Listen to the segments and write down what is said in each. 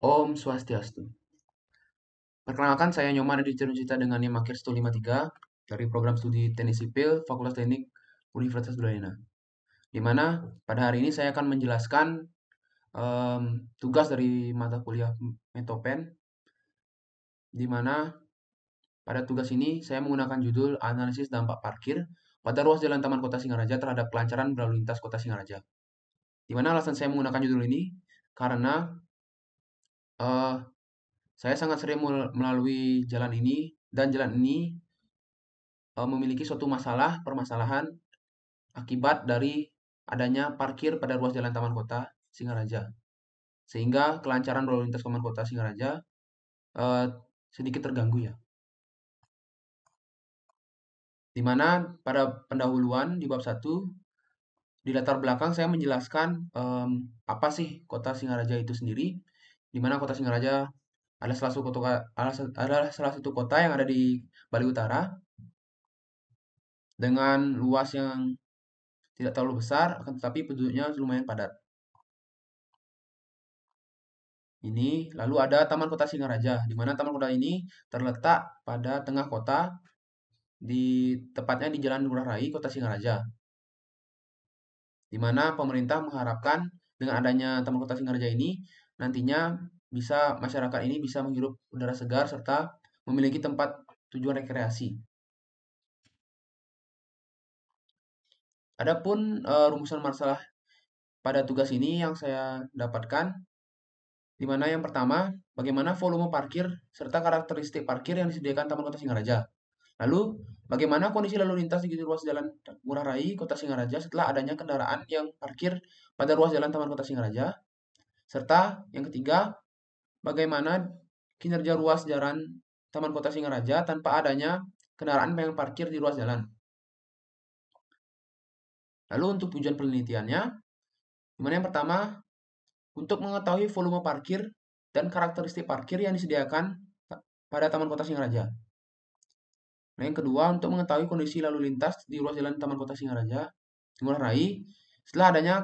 Om Swastiastu. Perkenalkan, saya Nyoman dari Cerita dengan NIM Akhir 153 dari program studi Teknik Sipil Fakultas Teknik Universitas Udayana. Di mana pada hari ini saya akan menjelaskan tugas dari mata kuliah Metopen, di mana pada tugas ini saya menggunakan judul Analisis Dampak Parkir pada Ruas Jalan Taman Kota Singaraja terhadap kelancaran berlalu lintas Kota Singaraja. Di mana alasan saya menggunakan judul ini karena eh, saya sangat sering melalui jalan ini dan jalan ini memiliki suatu permasalahan akibat dari adanya parkir pada ruas jalan Taman Kota Singaraja. Sehingga kelancaran berlalu lintas Taman Kota Singaraja eh, sedikit terganggu ya. Di mana pada pendahuluan di bab 1 di latar belakang saya menjelaskan apa sih Kota Singaraja itu sendiri, di mana Kota Singaraja adalah salah satu kota yang ada di Bali Utara dengan luas yang tidak terlalu besar, akan tetapi penduduknya lumayan padat. Ini lalu ada Taman Kota Singaraja, di mana Taman Kota ini terletak pada tengah kota, tepatnya di Jalan Ngurah Rai, Kota Singaraja. Di mana pemerintah mengharapkan dengan adanya Taman Kota Singaraja ini, nantinya masyarakat ini bisa menghirup udara segar serta memiliki tempat tujuan rekreasi. Adapun rumusan masalah pada tugas ini yang saya dapatkan, di mana yang pertama, bagaimana volume parkir serta karakteristik parkir yang disediakan Taman Kota Singaraja. Lalu, bagaimana kondisi lalu lintas di ruas jalan Ngurah Rai, Kota Singaraja setelah adanya kendaraan yang parkir pada ruas jalan Taman Kota Singaraja. Serta yang ketiga, bagaimana kinerja ruas jalan Taman Kota Singaraja tanpa adanya kendaraan yang parkir di ruas jalan. Lalu untuk tujuan penelitiannya, dimana yang pertama, untuk mengetahui volume parkir dan karakteristik parkir yang disediakan pada Taman Kota Singaraja. Nah, yang kedua, untuk mengetahui kondisi lalu lintas di ruas jalan Taman Kota Singaraja, Ngurah Rai, setelah adanya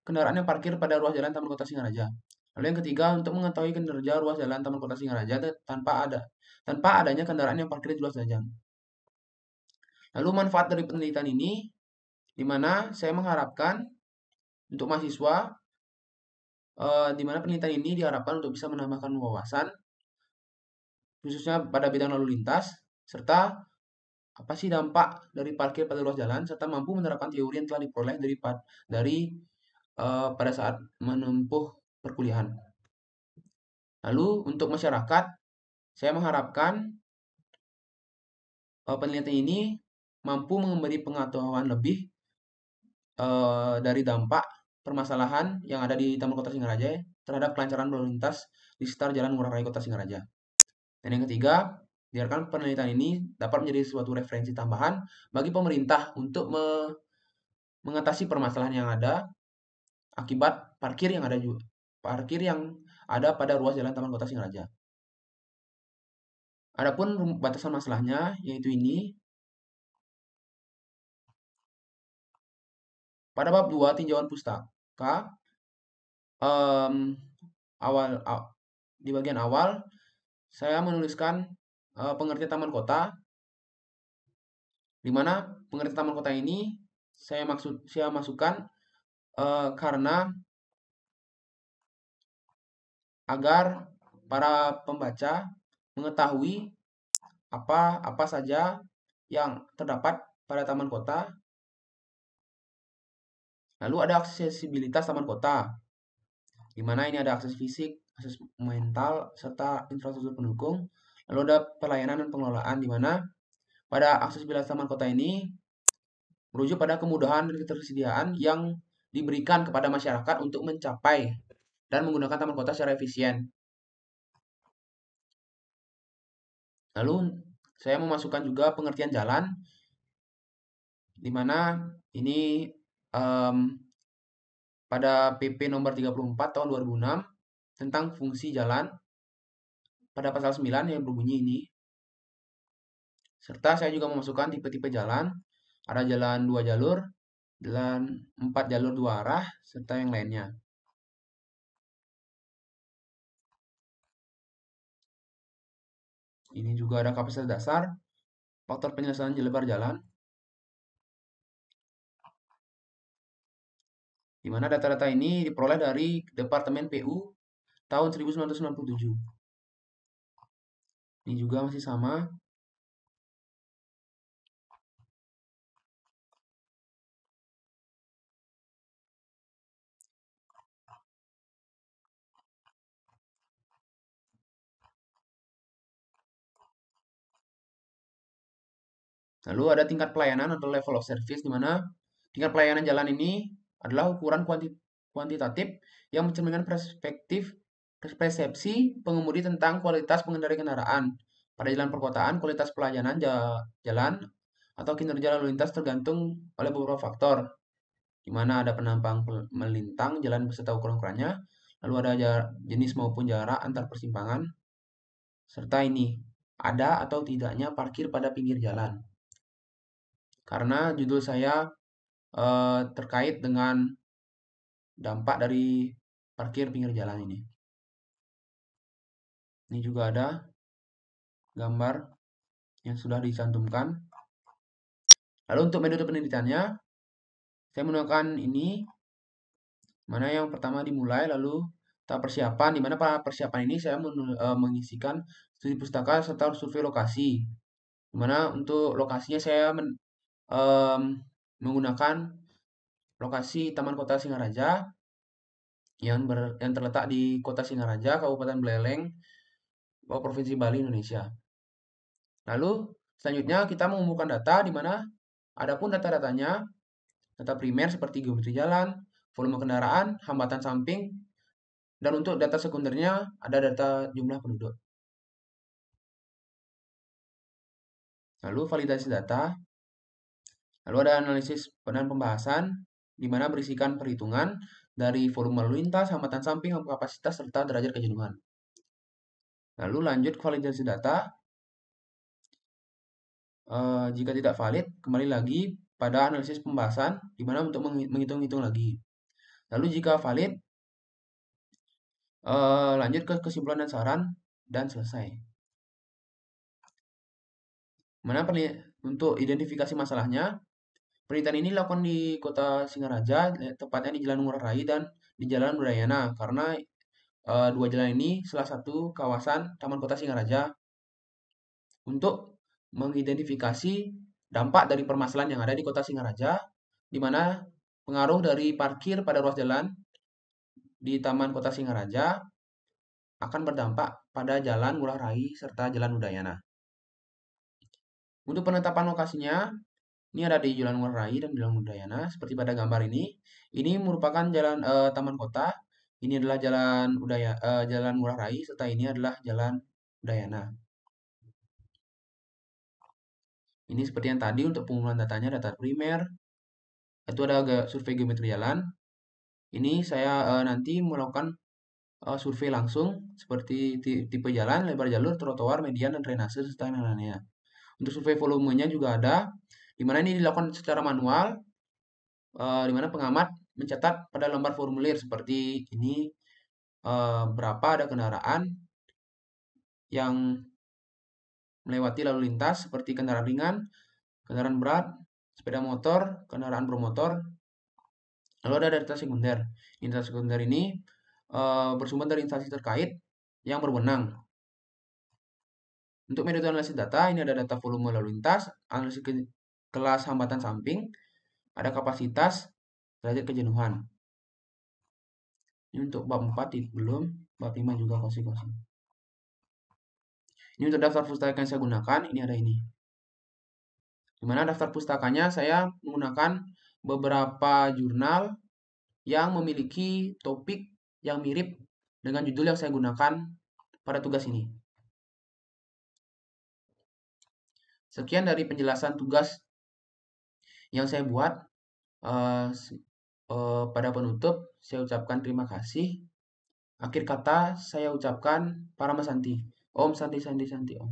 kendaraan yang parkir pada ruas jalan Taman Kota Singaraja. Lalu yang ketiga, untuk mengetahui kinerja ruas jalan Taman Kota Singaraja tanpa adanya kendaraan yang parkir di ruas jalan. Lalu manfaat dari penelitian ini, di mana saya mengharapkan untuk mahasiswa, di mana penelitian ini diharapkan untuk bisa menambahkan wawasan, khususnya pada bidang lalu lintas, serta apa sih dampak dari parkir pada ruas jalan, serta mampu menerapkan teori yang telah diperoleh pada saat menempuh perkuliahan. Lalu untuk masyarakat, saya mengharapkan penelitian ini mampu memberi pengetahuan lebih dari dampak permasalahan yang ada di Taman Kota Singaraja terhadap kelancaran berlalu lintas di sekitar Jalan Ngurah Rai Kota Singaraja. Dan yang ketiga, biarkan penelitian ini dapat menjadi suatu referensi tambahan bagi pemerintah untuk mengatasi permasalahan yang ada akibat parkir yang ada pada ruas jalan Taman Kota Singaraja. Adapun batasan masalahnya yaitu ini. Pada bab 2 tinjauan pustaka em, di bagian awal saya menuliskan pengertian taman kota, di mana pengertian taman kota ini saya masukkan karena agar para pembaca mengetahui apa saja yang terdapat pada taman kota. Lalu ada aksesibilitas taman kota, di mana ini ada akses fisik, akses mental, serta infrastruktur pendukung. Lalu ada pelayanan dan pengelolaan, di mana pada aksesibilitas taman kota ini merujuk pada kemudahan dan ketersediaan yang diberikan kepada masyarakat untuk mencapai dan menggunakan taman kota secara efisien. Lalu saya memasukkan juga pengertian jalan, di mana ini pada PP nomor 34 tahun 2006 tentang fungsi jalan pada pasal 9 yang berbunyi ini. Serta saya juga memasukkan tipe-tipe jalan, ada jalan 2 jalur, jalan 4 jalur 2 arah, serta yang lainnya. Ini juga ada kapasitas dasar, faktor penyelesaian lebar jalan, di mana data-data ini diperoleh dari Departemen PU tahun 1997. Ini juga masih sama. Lalu ada tingkat pelayanan atau level of service, di mana tingkat pelayanan jalan ini adalah ukuran kuantitatif yang mencerminkan persepsi pengemudi tentang kualitas pengendara kendaraan. Pada jalan perkotaan, kualitas pelayanan jalan atau kinerja lalu lintas tergantung oleh beberapa faktor, di mana ada penampang melintang jalan beserta ukuran-ukurannya, lalu ada jenis maupun jarak antar persimpangan, serta ini ada atau tidaknya parkir pada pinggir jalan. Karena judul saya terkait dengan dampak dari parkir pinggir jalan ini. Ini juga ada gambar yang sudah dicantumkan. Lalu untuk metode penelitiannya, saya menggunakan ini, mana yang pertama dimulai, lalu tahap persiapan, di mana pada persiapan ini saya mengisikan studi pustaka serta survei lokasi. Di mana untuk lokasinya saya menggunakan lokasi Taman Kota Singaraja yang terletak di Kota Singaraja, Kabupaten Buleleng, Provinsi Bali, Indonesia. Lalu selanjutnya kita mengumpulkan data, di mana adapun data-datanya, data primer seperti geometri jalan, volume kendaraan, hambatan samping, dan untuk data sekundernya ada data jumlah penduduk. Lalu validasi data, lalu ada analisis dan pembahasan, di mana berisikan perhitungan dari volume lalu lintas, hambatan samping, kapasitas, serta derajat kejenuhan. Lalu lanjut ke validasi data. Jika tidak valid, kembali lagi pada analisis pembahasan, di mana untuk menghitung-hitung lagi. Lalu jika valid, lanjut ke kesimpulan dan saran, dan selesai. Mana untuk identifikasi masalahnya, penelitian ini dilakukan di Kota Singaraja, tepatnya di Jalan Ngurah Rai dan di Jalan Udayana, karena dua jalan ini salah satu kawasan Taman Kota Singaraja, untuk mengidentifikasi dampak dari permasalahan yang ada di Kota Singaraja, di mana pengaruh dari parkir pada ruas jalan di Taman Kota Singaraja akan berdampak pada Jalan Ngurah Rai serta Jalan Udayana. Untuk penetapan lokasinya, ini ada di Jalan Ngurah Rai dan Jalan Udayana, seperti pada gambar ini. Ini merupakan jalan Taman Kota. Ini adalah Jalan Ngurah Rai, serta ini adalah Jalan Udayana. Ini seperti yang tadi untuk pengumpulan datanya, data primer. Itu ada survei geometri jalan. Ini saya nanti melakukan survei langsung seperti tipe jalan, lebar jalur, trotoar, median, dan drainase serta lain-lainnya. Untuk survei volumenya juga ada, di mana ini dilakukan secara manual, di mana pengamat mencatat pada lembar formulir seperti ini, berapa ada kendaraan yang melewati lalu lintas seperti kendaraan ringan, kendaraan berat, sepeda motor, kendaraan bermotor. Lalu ada data sekunder. Data sekunder ini bersumber dari instansi terkait yang berwenang. Untuk metode analisis data, ini ada data volume lalu lintas, analisis kelas hambatan samping, ada kapasitas, derajat kejenuhan. Ini untuk bab 4 belum, bab 5 juga kosi-kosi. Ini untuk daftar pustaka yang saya gunakan, ini ada ini. Di mana daftar pustakanya saya menggunakan beberapa jurnal yang memiliki topik yang mirip dengan judul yang saya gunakan pada tugas ini. Sekian dari penjelasan tugas yang saya buat. Pada penutup, saya ucapkan terima kasih. Akhir kata, saya ucapkan Parama Santi. Om Santi Santi Santi Om.